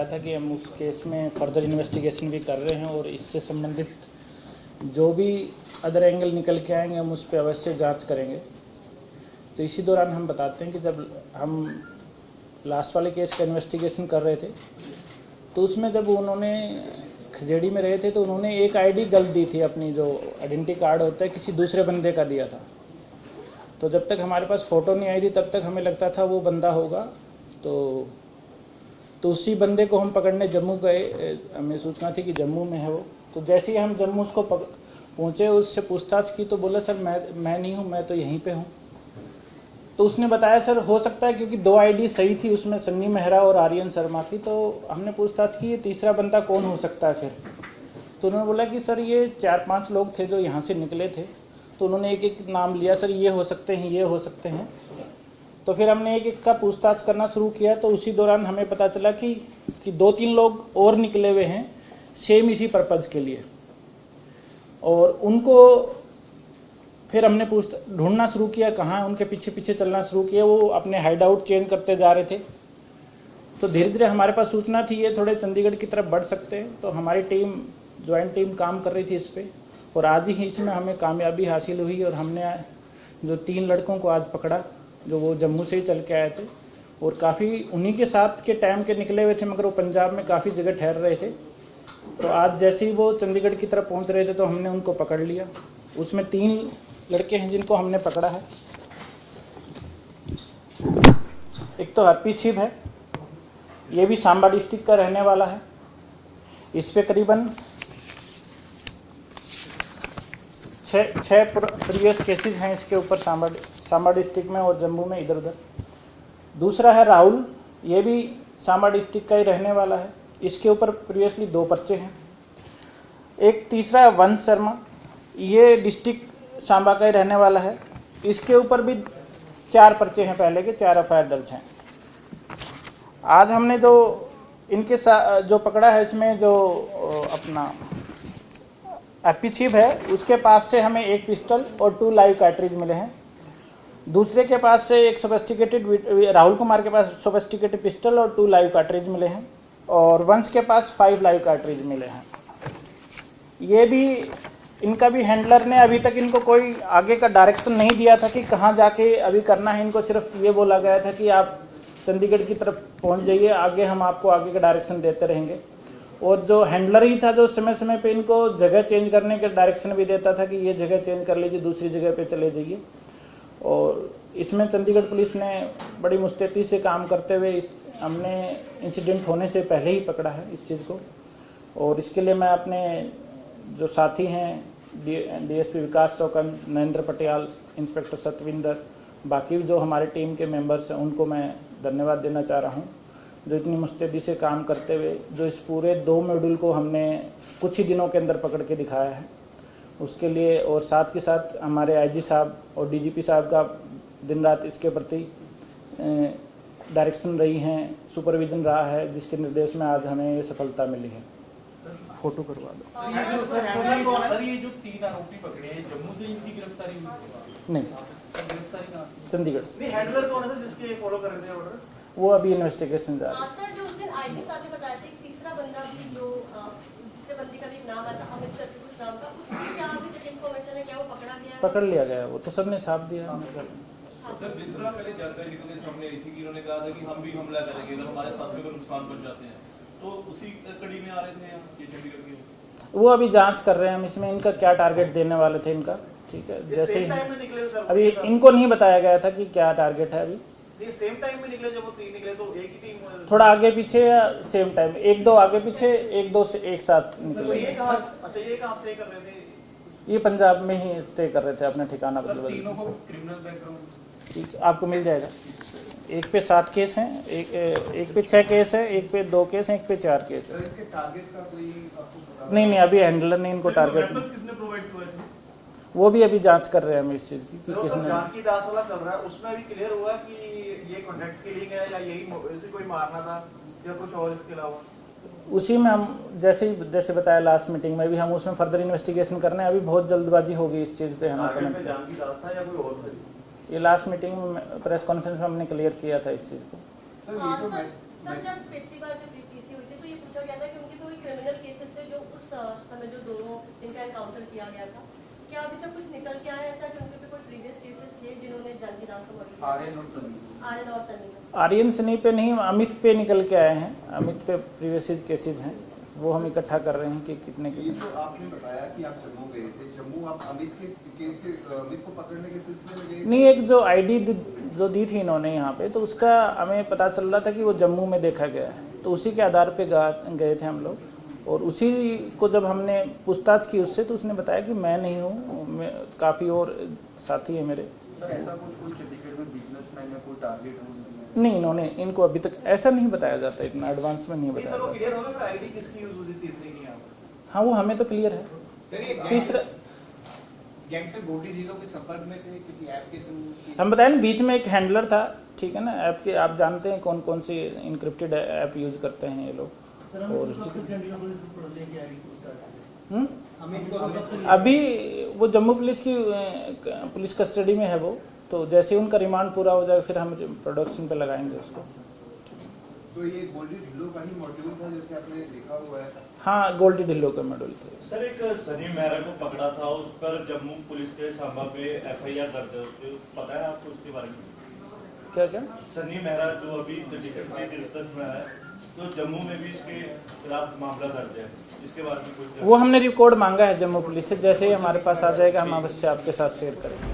बताया था कि हम उस केस में फर्दर इन्वेस्टिगेशन भी कर रहे हैं और इससे संबंधित जो भी अदर एंगल निकल के आएंगे हम उस पर अवश्य जांच करेंगे। तो इसी दौरान हम बताते हैं कि जब हम लास्ट वाले केस का इन्वेस्टिगेशन कर रहे थे तो उसमें जब उन्होंने खजेड़ी में रहे थे तो उन्होंने एक आईडी गलत दी थी, अपनी जो आइडेंटिटी कार्ड होता है किसी दूसरे बंदे का दिया था। तो जब तक हमारे पास फ़ोटो नहीं आई थी तब तक हमें लगता था वो बंदा होगा। तो उसी बंदे को हम पकड़ने जम्मू गए, हमें सूचना थी कि जम्मू में है वो। तो जैसे ही हम जम्मू उसको पहुँचे, उससे पूछताछ की तो बोला सर मैं नहीं हूँ, मैं तो यहीं पे हूँ। तो उसने बताया सर हो सकता है, क्योंकि 2 आईडी सही थी उसमें, सन्नी मेहरा और आर्यन शर्मा की। तो हमने पूछताछ की ये तीसरा बंदा कौन हो सकता है फिर। तो उन्होंने बोला कि सर ये 4-5 लोग थे जो यहाँ से निकले थे। तो उन्होंने एक एक नाम लिया, सर ये हो सकते हैं, ये हो सकते हैं। तो फिर हमने एक एक का पूछताछ करना शुरू किया। तो उसी दौरान हमें पता चला कि 2-3 लोग और निकले हुए हैं सेम इसी पर्पज़ के लिए, और उनको फिर हमने ढूंढना शुरू किया, कहाँ उनके पीछे पीछे चलना शुरू किया। वो अपने हाइड आउट चेंज करते जा रहे थे। तो धीरे धीरे हमारे पास सूचना थी ये थोड़े चंडीगढ़ की तरफ बढ़ सकते हैं। तो हमारी टीम, ज्वाइंट टीम काम कर रही थी इस पर, और आज ही इसमें हमें कामयाबी हासिल हुई। और हमने जो 3 लड़कों को आज पकड़ा जो वो जम्मू से ही चल के आए थे, और काफ़ी उन्हीं के साथ के टाइम के निकले हुए थे, मगर वो पंजाब में काफ़ी जगह ठहर रहे थे। तो आज जैसे ही वो चंडीगढ़ की तरफ पहुंच रहे थे तो हमने उनको पकड़ लिया। उसमें 3 लड़के हैं जिनको हमने पकड़ा है। एक तो हैप्पी छिब है, ये भी सांबा डिस्ट्रिक्ट का रहने वाला है। इस पे करीबन 6 प्रीवियस केसेस हैं इसके ऊपर, सांबा डिस्ट्रिक्ट में और जम्मू में इधर उधर। दूसरा है राहुल, ये भी सांबा डिस्ट्रिक्ट का ही रहने वाला है। इसके ऊपर प्रीवियसली 2 पर्चे हैं। एक तीसरा है वंश शर्मा, ये डिस्ट्रिक्ट सांबा का ही रहने वाला है। इसके ऊपर भी 4 पर्चे हैं, पहले के 4 एफआईआर दर्ज हैं। आज हमने जो इनके साथ जो पकड़ा है, इसमें जो अपना हैप्पी छिब है उसके पास से हमें 1 पिस्टल और 2 लाइव कार्ट्रिज मिले हैं। दूसरे के पास से एक सोफिस्टिकेटेड, राहुल कुमार के पास सोफिस्टिकेटेड पिस्टल और 2 लाइव कार्ट्रिज मिले हैं, और वंश के पास 5 लाइव कार्ट्रिज मिले हैं। ये भी इनका भी हैंडलर ने अभी तक इनको कोई आगे का डायरेक्शन नहीं दिया था कि कहाँ जाके अभी करना है। इनको सिर्फ ये बोला गया था कि आप चंडीगढ़ की तरफ पहुँच जाइए, आगे हम आपको आगे का डायरेक्शन देते रहेंगे। और जो हैंडलर ही था जो समय समय पे इनको जगह चेंज करने के डायरेक्शन भी देता था कि ये जगह चेंज कर लीजिए, दूसरी जगह पे चले जाइए। और इसमें चंडीगढ़ पुलिस ने बड़ी मुस्तैदी से काम करते हुए हमने इंसिडेंट होने से पहले ही पकड़ा है इस चीज़ को। और इसके लिए मैं अपने जो साथी हैं डीएसपी विकास चौकन, नरेंद्र पटियाल, इंस्पेक्टर सतविंदर, बाकी जो हमारे टीम के मेंबर्स हैं उनको मैं धन्यवाद देना चाह रहा हूं, जो इतनी मुस्तैदी से काम करते हुए जो इस पूरे 2 मॉड्यूल को हमने कुछ ही दिनों के अंदर पकड़ के दिखाया है उसके लिए। और साथ के साथ हमारे आईजी साहब और डीजीपी साहब का दिन रात इसके प्रति डायरेक्शन रही हैं, सुपरविजन रहा है, जिसके निर्देश में आज हमें ये सफलता मिली है। फोटो करवा दो। सर ये जो 3 आरोपी पकड़े हैं, जम्मू से इनकी गिरफ्तारी हुई? नहीं, गिरफ्तारी कहां से? चंडीगढ़ से। नहीं, हैंडलर कौन है जिसके फॉलो कर रहे थे ऑर्डर? वो अभी इन्वेस्टिगेशन जा रही है। सर जो उस दिन आईजी साहब ने बताया था एक तीसरा बंदा भी जो दूसरे बंदे का भी नाम आया था, अमित करके कुछ नाम था, उसकी क्या अभी तक इंफॉर्मेशन है? क्या वो पकड़ा गया है? पकड़ लिया गया, वो तो सबने छाप दिया। सर जिस तरह पहले जानकारी निकलने सामने आई थी कि इन्होंने कहा था कि हम भी हमला करेंगे अगर हमारे साथियों को नुकसान पहुंच जाते हैं, तो उसी कड़ी में आ रहे थे ये चंडीगढ़ के। वो अभी जांच कर रहे हैं हम इसमें, इनका क्या टारगेट देने वाले थे इनका। ठीक है, जैसे ही अभी इनको नहीं बताया गया था कि क्या टारगेट है। अभी सेम टाइम में निकले, जब वो 3 निकले तो एक ही टीम, थोड़ा आगे पीछे या सेम टाइम, 1-2 आगे पीछे, 1-2 से एक साथ निकले। ये कहां स्टे कर रहे थे? ये पंजाब में ही स्टे कर रहे थे, अपना ठिकाना बदल बदल। तीनों को क्रिमिनल बैकग्राउंड ठीक, आपको मिल जाएगा। एक पे 7 केस हैं, एक पे 6 केस है, एक पे 2 केस हैं, एक पे 4 केस है। इनके टारगेट का कोई आपको पता? नहीं, अभी हैंडलर ने इनको टारगेट, किसने प्रोवाइड किया है? वो भी अभी जांच कर रहे हैं हम इस चीज़ की कि किसने। जांच की दास वाला चल रहा है, उसमें अभी क्लियर हुआ कि ये कॉन्ट्रैक्ट के लिए गया या यही ऐसे कोई मारना था या कुछ और इसके अलावा? उसी में हम जैसे बताया लास्ट मीटिंग में भी, हम उसमें फर्दर इन्वेस्टिगेशन करने हैं। अभी बहुत जल्दबाजी होगी इस चीज़ पे हमें कमेंट। जान की दास था या कोई और था? ये लास्ट मीटिंग में प्रेस कॉन्फ्रेंस में हमने क्लियर किया था इस चीज़ को। सर जब पिछली बार जब बीपीसी हुई थी पूछा गया था कि उनके कोई क्रिमिनल केसेस थे जो उस समय जो दोनों इनका एनकाउंटर किया गया था, क्या अभी तक कुछ निकल के आया ऐसा कि उनके पे कोई प्रीवियस केसेस थे जिन्होंने जानकी दास को मर्डर किया? आर्यन और सनी पे। आर्यन सनी पे नहीं, अमित पे निकल के आए हैं। अमित पे प्रीवियस केसेज हैं, वो हम इकट्ठा कर रहे हैं कि कितने ये कितने। जो आपने बताया कि आप जम्मू गए थे, जम्मू आप अमित के केस के अमित को पकड़ने के सिलसिले में गए थे? नहीं, एक जो आईडी जो दी थी इन्होंने यहाँ पे, तो उसका हमें पता चल रहा था कि वो जम्मू में देखा गया है, तो उसी के आधार पे गए थे हम लोग। और उसी को जब हमने पूछताछ की उससे, तो उसने बताया कि मैं नहीं हूँ, काफ़ी और साथी है मेरे। सर ऐसा कोई चंडीगढ़ में बिजनेसमैन या कोई टारगेट हो? नहीं, इन्होंने इनको अभी तक ऐसा नहीं बताया जाता, इतना एडवांस में नहीं बताया सर वो जाता। क्लियर होगा फिर आईडी किसकी यूज हुई थी तीसरी की यहाँ पर? हाँ, वो हमें तो क्लियर है। सर ये तीसरा, गैंगस्टर गोल्डी ढिल्लों के संपर्क में थे किसी ऐप के थ्रू? हम बताएं ना, बीच में एक हैंडलर था, ठीक है ना, ऐप के आप जानते हैं कौन कौन सी इनक्रिप्टेड ऐप यूज़ करते हैं ये लोग। और अभी वो जम्मू पुलिस की पुलिस कस्टडी में है वो, तो जैसे ही उनका रिमांड पूरा हो जाए फिर हम प्रोडक्शन पे लगाएंगे उसको। तो ये गोल्डी ढिल्लो का ही मॉड्यूल था जैसे आपने लिखा हुआ है? हाँ, गोल्डी ढिल्लो का मॉडल थे। सर एक सनी मेहरा को पकड़ा था, उस पर जम्मू पुलिस के सांबा पे एफआईआर दर्ज है, उसके पता है आपको उसके बारे में? क्या क्या? सनी मेहरा जो अभी चंडीगढ़ में गिरफ्तार हुआ है, तो जम्मू में भी इसके खिलाफ मामला दर्ज है, इसके बारे में कुछ? वो हमने रिकॉर्ड मांगा है जम्मू पुलिस से, जैसे ही हमारे पास आ जाएगा हम अवश्य आपके साथ शेयर करेंगे।